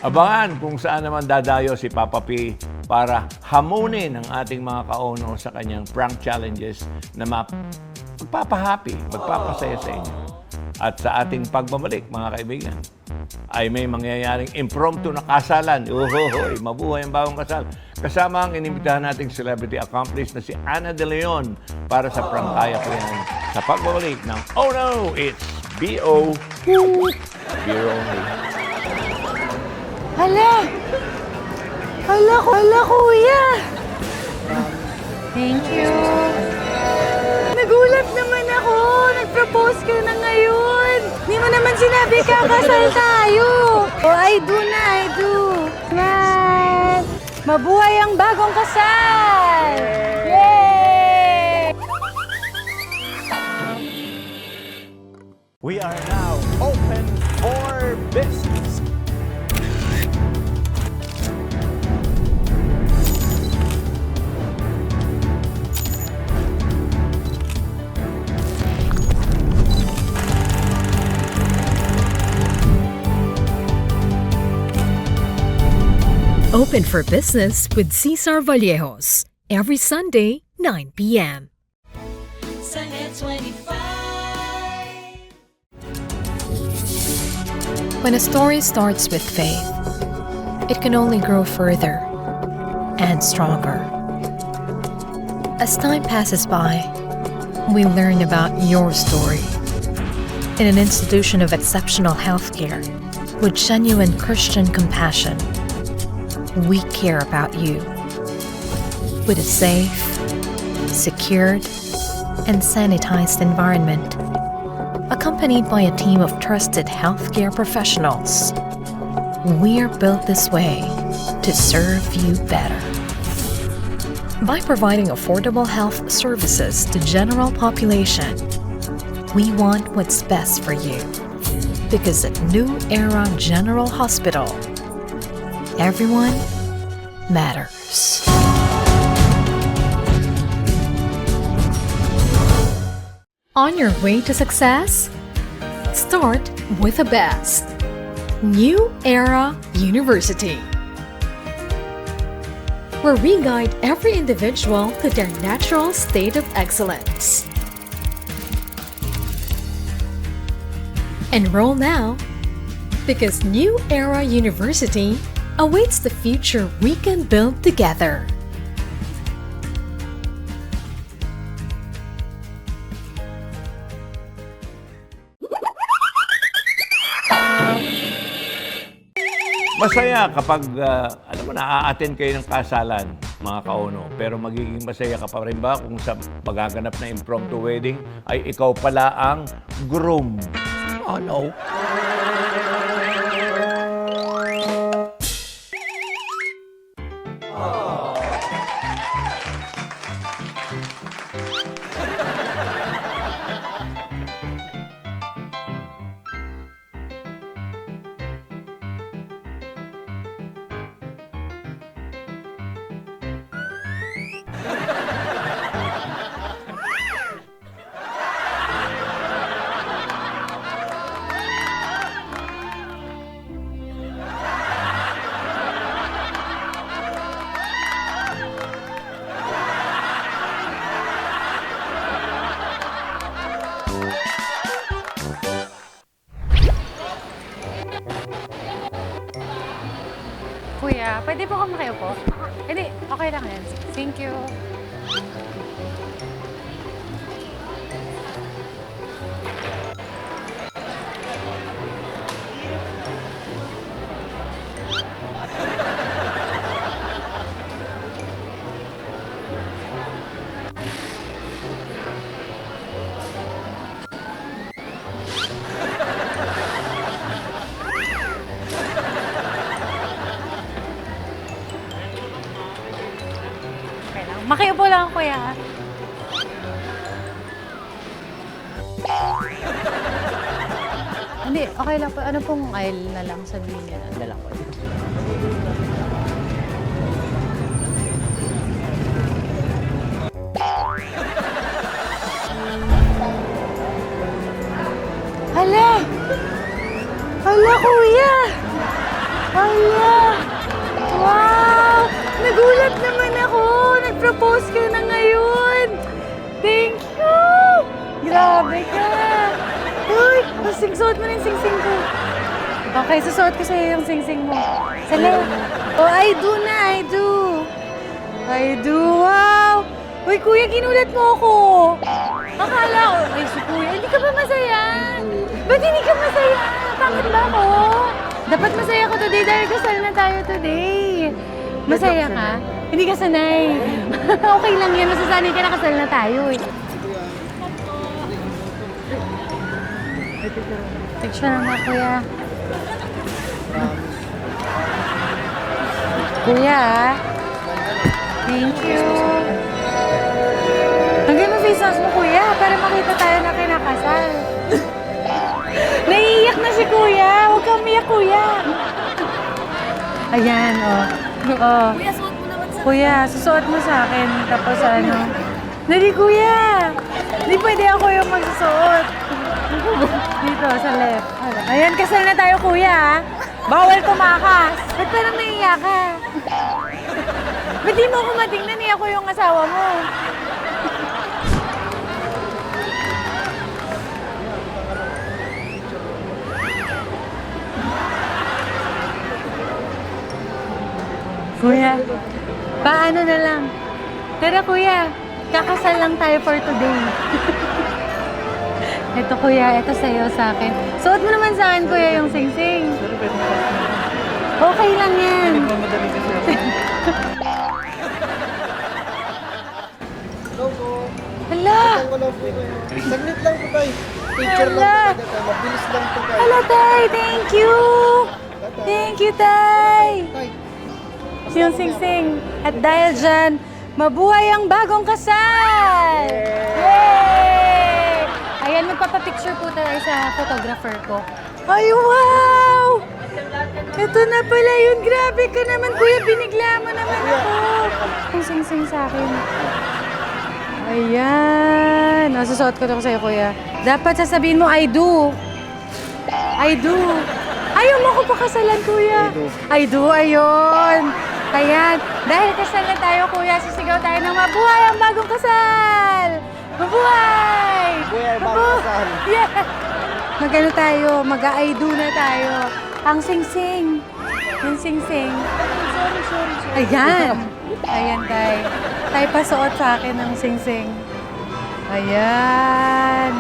Abangan kung saan naman dadayo si Papa P para hamunin ang ating mga kauno sa kanyang prank challenges na magpapahappy, magpapasaya sa inyo. At sa ating pagbabalik, mga kaibigan, ay may mangyayaring impromptu na kasalan. Uhohoy, mabuhay ang bagong kasal. Kasama ang inimbitahan nating celebrity accomplice na si Ana De Leon para sa prangkaya ko yan sa pagbabalik ng Oh No, It's B.O. Beer only. Hala! Hala, Kuya! Thank you. Nagulat naman ako. Nag-propose ka na ngayon. Hindi mo naman sinabi kakasal tayo. Oh, I do. Smile. Mabuhay ang bagong kasal. Yay! We are now open for business. Open for Business with Cesar Vallejos. Every Sunday, 9 p.m. Sunday 25. When a story starts with faith, it can only grow further and stronger. As time passes by, we learn about your story. In an institution of exceptional healthcare, with genuine Christian compassion, we care about you. With a safe, secured, and sanitized environment, accompanied by a team of trusted healthcare professionals, we are built this way to serve you better. By providing affordable health services to general population, we want what's best for you. Because at New Era General Hospital, everyone matters. On your way to success? Start with the best. New Era University, where we guide every individual to their natural state of excellence. Enroll now, because New Era University awaits the future we can build together. Masaya kapag, alam mo, na-attend kayo ng kasalan. mga kauno. Pero magiging masaya ka pa rin ba kung sa paghaganap na impromptu wedding ay ikaw pala ang groom? Oh no. Kuya, pwede po kami kayo po? Hindi, okay lang yan. Thank you. Okay lang. Makiupo lang, kuya. Hindi, okay lang po. Ano pong aisle na lang sabihin niya na dala ko? Hala! Hala, kuya! Hala! Wow! Nagulat naman ako! Nag-propose ka na ngayon! Thank you! Grabe ka! Uy! Suot mo na yung sing-sing ko. Okay, susuot ko sa'yo yung sing-sing mo. Salamat. Oh, I do na, I do. I do, wow! Uy, kuya, ginulat mo ako. Akala ko, ay si kuya, hindi ka ba masaya? Ba't hindi ka masaya? Pangit ba ako? Dapat masaya ko today dahil kasal na tayo today. Masaya ka? Hindi ka sanay. Okay lang yan, masasanay ka na kasal na tayo eh. Picture naman, kuya. Kuya, thank you. Hanggang mo face mask mo, kuya, para makita tayo na kinakasal. Naiiyak na si kuya. Huwag kang umiyak, kuya. Ayan, oh. Oh. Kuya, suot mo naman sa... Kuya, susuot mo sa akin. Tapos ano. Dali, kuya. Hindi pwede ako yung magsusuot. Dito, sa left. Ayan, kasal na tayo, kuya. Bawal tumakas. Ba't parang naiiyak ka? Ba't di mo ako matingnan? Ako yung asawa mo. Kuya, paano na lang? Tara, kuya. Kakasal lang tayo for today. Ito, kuya. Ito sa'yo, sa akin. Suot mo naman sa akin, kuya, yung sing-sing. Okay lang yan. Hala! Saglit lang po tayo. Picture lang po tayo. Mabilis lang po tayo. Hala, tay! Thank you! Thank you, tay! Yung sing-sing. At dahil dyan, mabuhay ang bagong kasal! Yay! Ayan, magpapapicture po tayo sa photographer ko. Ay, wow! Ito na pala yun. Grabe ka naman, kuya. Binigla mo naman ako. Yung sing-sing sa akin. Ayan. Nasusuot ko ito sa'yo, kuya. Dapat sasabihin mo, I do. I do. Ayaw mo ko pakasalan, kuya. I do, ayun. Ayan. Dahil kasal na tayo, kuya, sisigaw tayo ng mabuhay ang bagong kasal! Mabuhay! Mabuhay ang bagong kasal. Yeah! Mag-ano tayo, mag-I do na tayo. Ang sing-sing. Yung sing-sing. Sorry. Ayan. Ayan, tay. Tay, pasuot sa akin ng sing-sing. Ayan.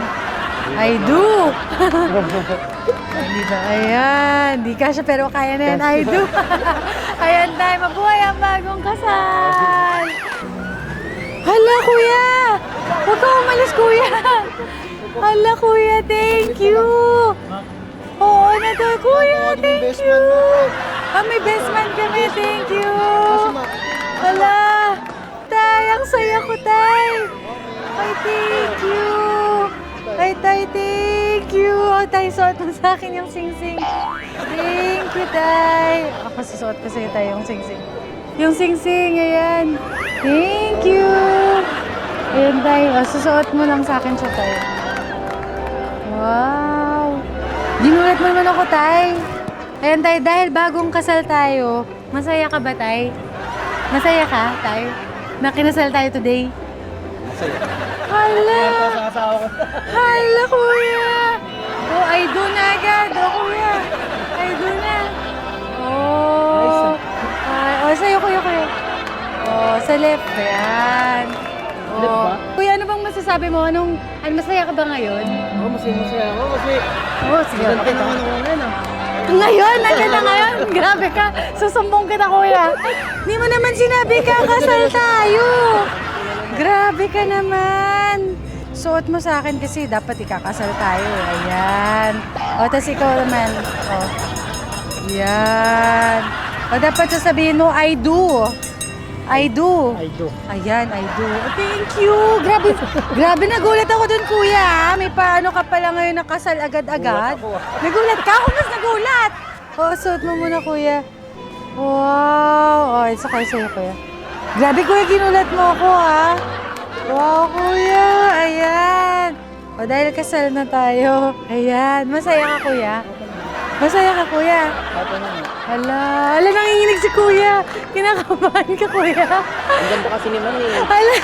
I do. Dito, ayan. Di kasya pero kaya na yan, I do. Ayan tayo, mabuhay ang bagong kasal. Hala, kuya. Huwag ka umalis, kuya. Hala, kuya, thank you. Oo na to, kuya, thank you. May best man kami, thank you. Hala, tay, ang saya ko, tay. Ay, thank you. Ay, tay, thank you. Oh, tay, suot mo sa akin yung sing-sing. Thank you, tay. Ako susuot ko sa'yo, tay, yung sing-sing. Yung sing-sing, ayan. Thank you. Ayan, tay. Oh, susuot mo lang sa akin siya, tay. Wow. Ginulat mo naman ako, tay. Ayan, tay, dahil bagong kasal tayo, masaya ka ba, tay? Masaya ka, tay? Na kinasal tayo today? Masaya. Hala! Hala, kuya! Oh, I do na agad. Oh, kuya. I do na. Oh. Oh, sa'yo, kuya. Oh, sa left. Ayan. Oh. Kuya, ano bang masasabi mo? Masaya ka ba ngayon? Oo, masaya ako kasi... Oo, sige. Ganda naman ako ngayon, ah. Ngayon? Nandiyan na ngayon? Grabe ka. Susumbong kita, kuya. Hindi mo naman sinabi kakasal tayo. Grabe ka naman. Suot mo sa akin kasi dapat ikakasal tayo. Ayan. O, tas ikaw naman. O. Ayan. O, dapat sasabihin mo, I do. I do. I do. Ayan, I do. Oh, thank you. Grabe nagulat ako dun, kuya. May paano ka pala ngayon nakasal agad-agad? Nagulat ka? Ako mas nagulat. O, suot mo muna, kuya. Wow. O, isa kayo sa'yo, kuya. Grabe, kuya, ginulat mo ako, ha? Wow, kuya. Ayan. O, dahil kasal na tayo. Ayan. Masaya ka, kuya? Masaya ka, kuya? Hala, nanginginig si kuya. Kinakabahan ka, kuya. Ang ganda kasi ni Mami. Hala.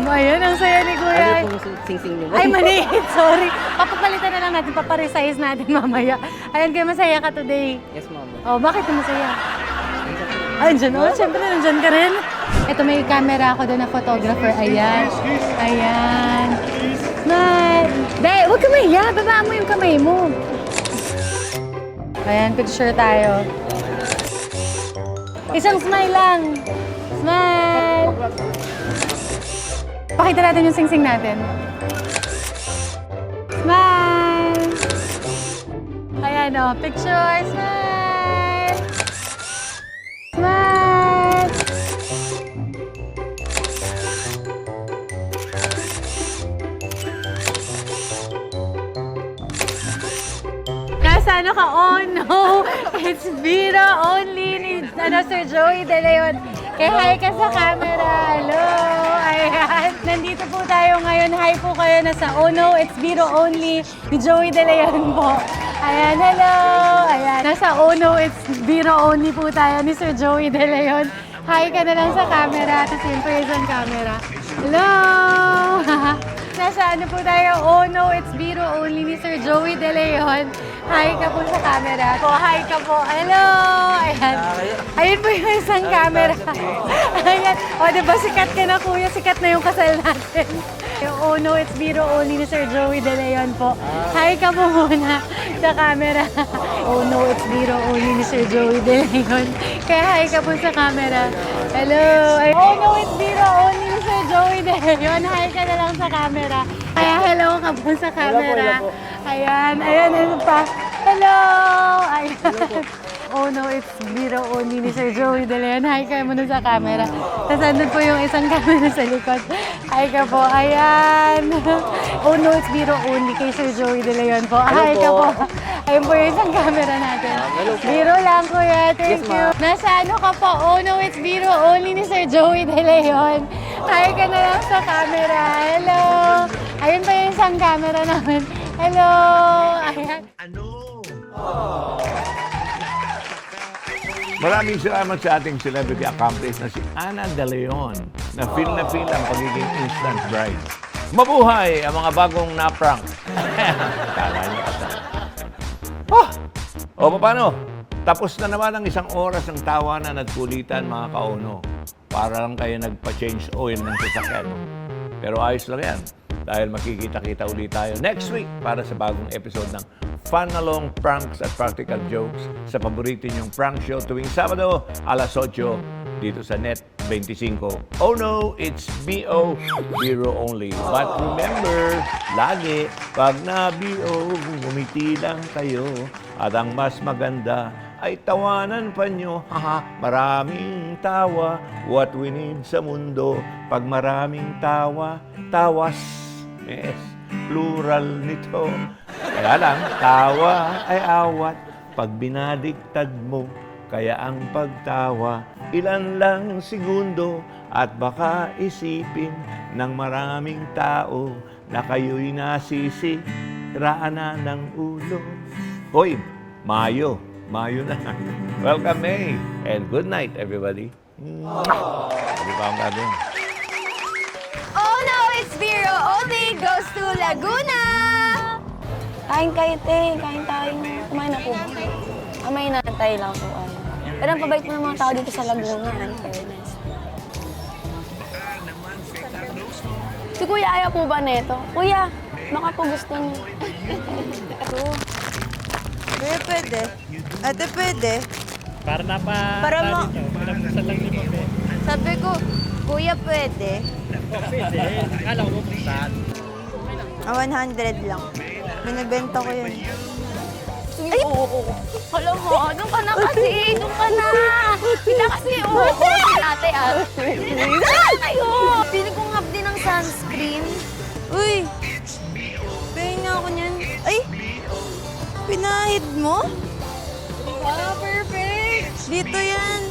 Ayan, ang saya ni kuya. Ano pong sing-sing niyo? Ay, maliit. Sorry. Papapalitan na lang natin. Paparesize natin mamaya. Ayan, kaya masaya ka today. Yes, Mama. Oh, bakit ka masaya? Ay, dyan. Oh, siyempre, nandyan ka rin. Ito, may camera ako doon na photographer. Ayan. Ayan. Dahil, huwag ka mahiya. Babaan mo yung kamay mo. Ayan, picture tayo. Isang smile lang. Smile! Pakita natin yung sing-sing natin. Smile! Ayan o, picture, smile! Smile! Nasa ano ka? Oh no! It's Vira only ni Sir Joey De Leon. Kaya hi ka sa camera. Hello! Ayan. Nandito po tayo ngayon. Hi po kayo. Nasa Oh no, it's Vira only ni Joey De Leon po. Ayan, hello! Ayan. Nasa Oh no, it's Vira only po tayo ni Sir Joey De Leon. Hi ka na lang sa camera. Tapos yun po yung camera. Hello! Nasa ano po tayo? Oh no, it's Biro only ni Sir Joey De Leon. Hi ka po sa camera. Hi ka po. Hello! Ayan. Ayun po yung isang camera. Ayan. O, diba sikat ka na, kuya? Sikat na yung kasal natin. Yung Oh no, it's Biro only ni Sir Joey De Leon po. Hi ka po muna sa camera. Oh no, it's Biro only ni Sir Joey De Leon. Kaya hi ka po sa camera. Hello! Oh no, it's Biro only ni Sir Joey De Leon. Hi ka na lang sa camera. Kaya hello ka po sa camera. Ayan, ano pa. Hello! Ayan. Oh no, it's Biro only ni Sir Joey De Leon. Hi ka muna sa camera. Tapos andun po yung isang camera sa likod. Hi ka po. Ayan. Oh no, it's Biro only kay Sir Joey De Leon po. Hi ka po. Ayun po yung isang camera natin. Biro lang, kuya. Thank you. Nasa ano ka po? Oh no, it's Biro only ni Sir Joey De Leon. Hi ka na lang sa camera. Hello. Ayun pa yung isang camera namin. Hello. Ayan. Maraming salamat sa ating celebrity accomplice na si Ana De Leon na feel ang pagiging instant bride. Mabuhay ang mga bagong na-prank. Kala niyo kasal. O paano? Tapos na naman ang isang oras ng tawanan at kulitan, mga kauno. Para lang kayo nagpa-change oil ng sasakyan. Pero ayos lang yan. dahil makikita-kita ulit tayo next week para sa bagong episode ng Fun Along Pranks at Practical Jokes sa paborito niyong prank show tuwing Sabado, alas 8 dito sa Net 25. Oh no, it's BO, Biro only. But remember, lagi, pag na-BO, umiti lang kayo. At ang mas maganda ay tawanan pa nyo. Haha, maraming tawa. What we need sa mundo, pag maraming tawa, tawas. Yes, plural nito. Kaya lang, tawa ay awat pag binadiktad mo. Kaya ang pagtawa, ilan lang segundo at baka isipin ng maraming tao na kayo'y nasisi, raan na ng ulo. Hoy, Mayo na. Welcome, May. And good night, everybody. Hindi pa ang gagawin. Oh no, it's Biro only goes to Laguna! Kain kayo, te. Kain tayo. Kumain na po. May nantay lang po. Pero ang pabait po ng mga tao dito sa Laguna. Fairness. Si Kuya ayaw po ba neto? Kuya, baka po gusto niyo. Kuya, pwede. Ate, pwede. Para Para mo. Sa lang ni Mami. Sabi ko, Kuya, pwede. Pwede. Akala ko kung saan. 100 lang. Binibenta ko yun. Ay! Hala mo, doon ka na kasi. Doon ka na. Sila kasi, ate, tayo. Pili kong hap din ng sunscreen. Uy! Pahing nga ako niyan. Ay! Pinahid mo? Wow, perfect! Dito yan.